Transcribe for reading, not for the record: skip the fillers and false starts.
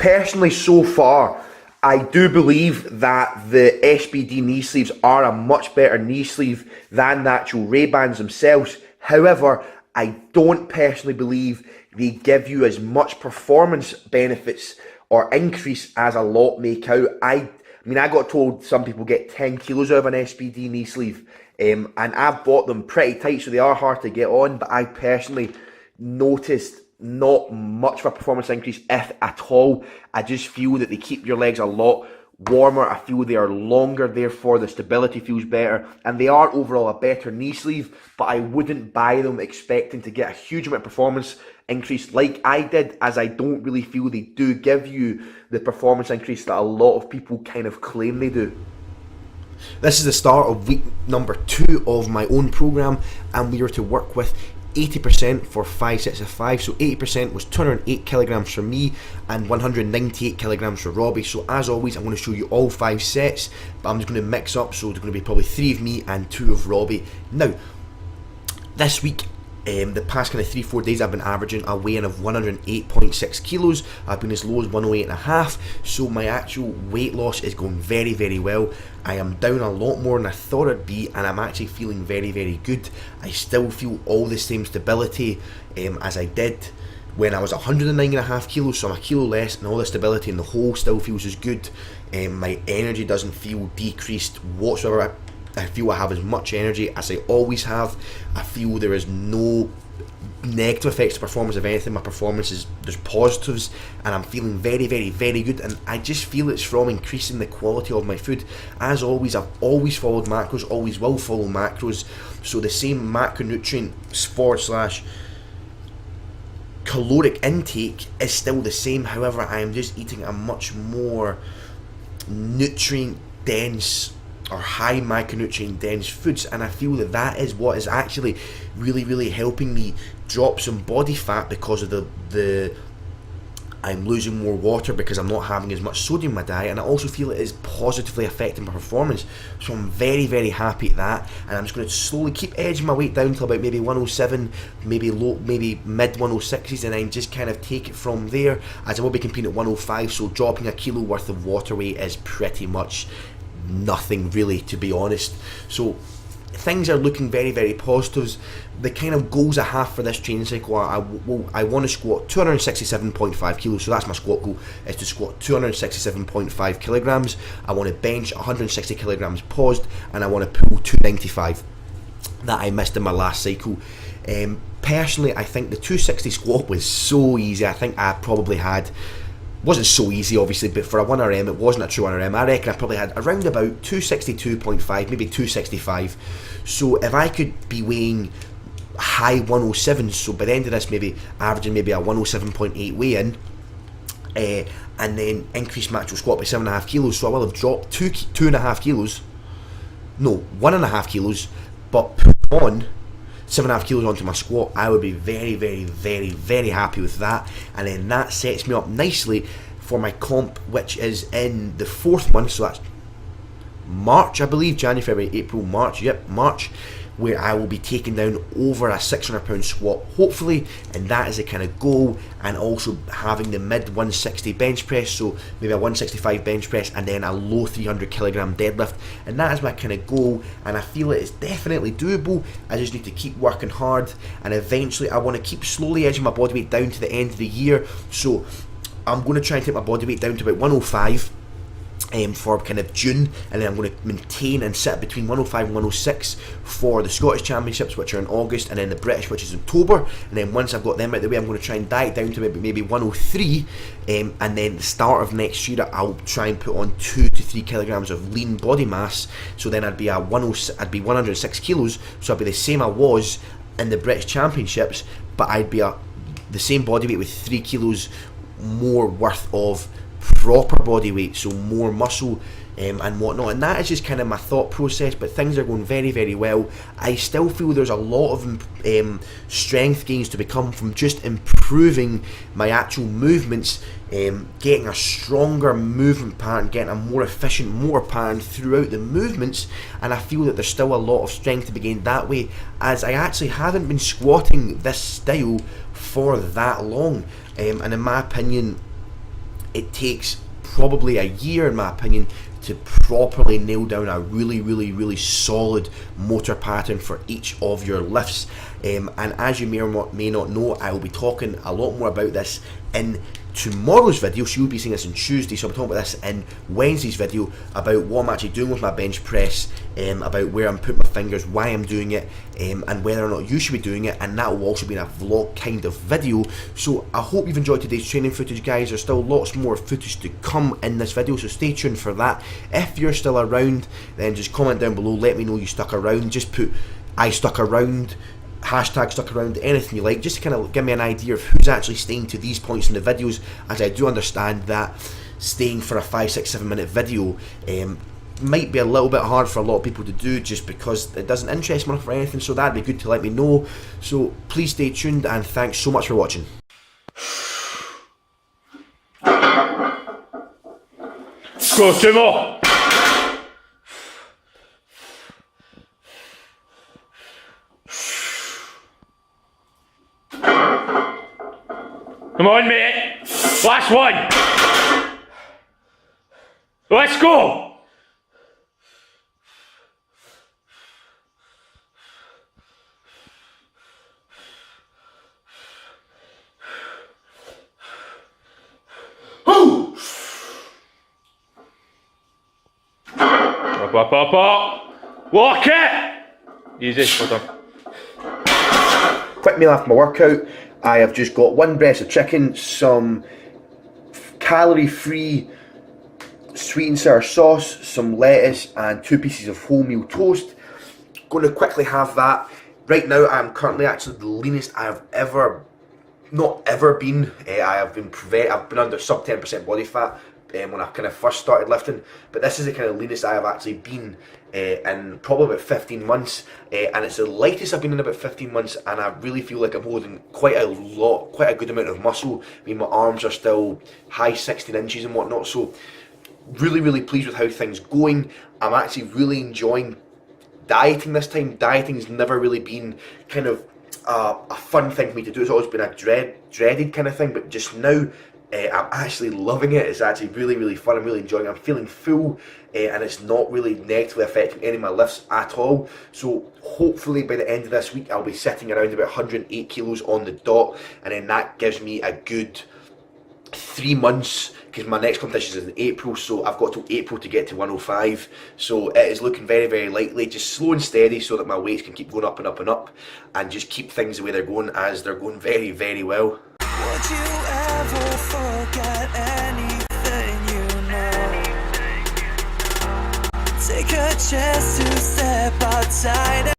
personally, so far, I do believe that the SBD knee sleeves are a much better knee sleeve than the actual Ray-Bans themselves. However, I don't personally believe they give you as much performance benefits or increase as a lot make out. I mean, I got told some people get 10 kilos out of an SBD knee sleeve, and I've bought them pretty tight, so they are hard to get on, but I personally noticed not much of a performance increase, if at all. I just feel that they keep your legs a lot warmer. I feel they are longer, therefore the stability feels better, and they are overall a better knee sleeve, but I wouldn't buy them expecting to get a huge amount of performance increase like I did, as I don't really feel they do give you the performance increase that a lot of people kind of claim they do. This is the start of week number 2 of my own program, and we are to work with 80% for 5 sets of 5. So 80% was 208 kilograms for me and 198 kilograms for Robbie. So as always, I'm going to show you all 5 sets, but I'm just going to mix up, so it's going to be probably 3 of me and 2 of Robbie. Now, this week, the past kind of 3-4 days, I've been averaging a weigh-in of 108.6 kilos. I've been as low as 108.5, so my actual weight loss is going very, very well. I am down a lot more than I thought I'd be, and I'm actually feeling very, very good. I still feel all the same stability as I did when I was 109.5 kilos, so I'm a kilo less, and all the stability in the whole still feels as good. My energy doesn't feel decreased whatsoever. I feel I have as much energy as I always have. I feel there is no negative effects to performance. If anything, my performance is, there's positives, and I'm feeling very, very, very good, and I just feel it's from increasing the quality of my food. As always, I've always followed macros, always will follow macros, so the same macronutrient / caloric intake is still the same. However, I am just eating a much more nutrient dense or high macronutrient dense foods, and I feel that that is what is actually really, really helping me drop some body fat, because of the I'm losing more water because I'm not having as much sodium in my diet, and I also feel it is positively affecting my performance. So I'm very, very happy at that, and I'm just going to slowly keep edging my weight down to about maybe 107, maybe mid 106s, and then just kind of take it from there, as I will be competing at 105. So dropping a kilo worth of water weight is pretty much nothing really, to be honest. So things are looking very, very positives. The kind of goals I have for this training cycle are, I want to squat 267.5 kilos, so that's my squat goal, is to squat 267.5 kilograms. I want to bench 160 kilograms paused, and I want to pull 295 that I missed in my last cycle. Personally, I think the 260 squat was so easy. I think I probably had, wasn't so easy obviously, but for a 1RM, it wasn't a true 1RM. I reckon I probably had around about 262.5, maybe 265. So if I could be weighing high 107s, so by the end of this maybe averaging maybe a 107.8 weigh-in, and then increase my actual squat by 7.5 kilos, so I will have dropped 1.5 kilos, but put on 7.5 kilos onto my squat. I would be very, very, very, very happy with that, and then that sets me up nicely for my comp, which is in the 4th month, so that's March, I believe, January, February, April, March, yep, March, where I will be taking down over a 600 pound squat, hopefully, and that is the kind of goal, and also having the mid 160 bench press, so maybe a 165 bench press, and then a low 300 kilogram deadlift, and that is my kind of goal, and I feel it is definitely doable. I just need to keep working hard, and eventually I want to keep slowly edging my body weight down to the end of the year, so I'm going to try and take my body weight down to about 105 for kind of June, and then I'm going to maintain and sit between 105 and 106 for the Scottish Championships, which are in August, and then the British, which is in October, and then once I've got them out of the way, I'm going to try and diet down to maybe 103, and then the start of next year I'll try and put on 2 to 3 kilograms of lean body mass, so then I'd be 106 kilos, so I'd be the same I was in the British Championships, but I'd be the same body weight with 3 kilos more worth of proper body weight, so more muscle and whatnot, and that is just kind of my thought process. But things are going very, very well. I still feel there's a lot of strength gains to become from just improving my actual movements, getting a stronger movement pattern, getting a more efficient motor pattern throughout the movements, and I feel that there's still a lot of strength to be gained that way, as I actually haven't been squatting this style for that long, and in my opinion it takes probably a year, in my opinion, to properly nail down a really solid motor pattern for each of your lifts. And as you may or may not know, I will be talking a lot more about this in tomorrow's video, so you'll be seeing this on Tuesday, so I'll be talking about this in Wednesday's video, about what I'm actually doing with my bench press, about where I'm putting my fingers, why I'm doing it, and whether or not you should be doing it, and that will also be in a vlog kind of video. So I hope you've enjoyed today's training footage, guys. There's still lots more footage to come in this video, so stay tuned for that. If you're still around, then just comment down below, let me know you stuck around. Just put I stuck around, hashtag stuck around, anything you like, just to kind of give me an idea of who's actually staying to these points in the videos, as I do understand that staying for a 5, 6, 7 minute video might be a little bit hard for a lot of people to do, just because it doesn't interest me enough or anything. So that'd be good to let me know. So please stay tuned, and thanks so much for watching. Go, 2 more. Come on, mate. Last one. Let's go. Up. Walk it. Easy. Well done. Quick meal after my workout. I have just got 1 breast of chicken, some calorie-free sweet and sour sauce, some lettuce, and 2 pieces of wholemeal toast. Going to quickly have that. Right now, I'm currently actually the leanest I have not ever been. I've been under sub 10% body fat when I kind of first started lifting, but this is the kind of leanest I have actually been in probably about 15 months, and it's the lightest I've been in about 15 months, and I really feel like I'm holding quite a good amount of muscle. I mean, my arms are still high 16 inches and whatnot, so really pleased with how things going. I'm actually really enjoying dieting this time. Dieting's never really been kind of a fun thing for me to do. It's always been a dreaded kind of thing, but just now I'm actually loving it. It's actually really fun. I'm really enjoying it. I'm feeling full, and it's not really negatively affecting any of my lifts at all. So hopefully by the end of this week I'll be sitting around about 108 kilos on the dot, and then that gives me a good 3 months, because my next competition is in April, so I've got till April to get to 105. So it is looking very likely, just slow and steady, so that my weights can keep going up and up and up, and just keep things the way they're going, as they're going very well. Would you ever forget anything you know? Take a chance to step outside.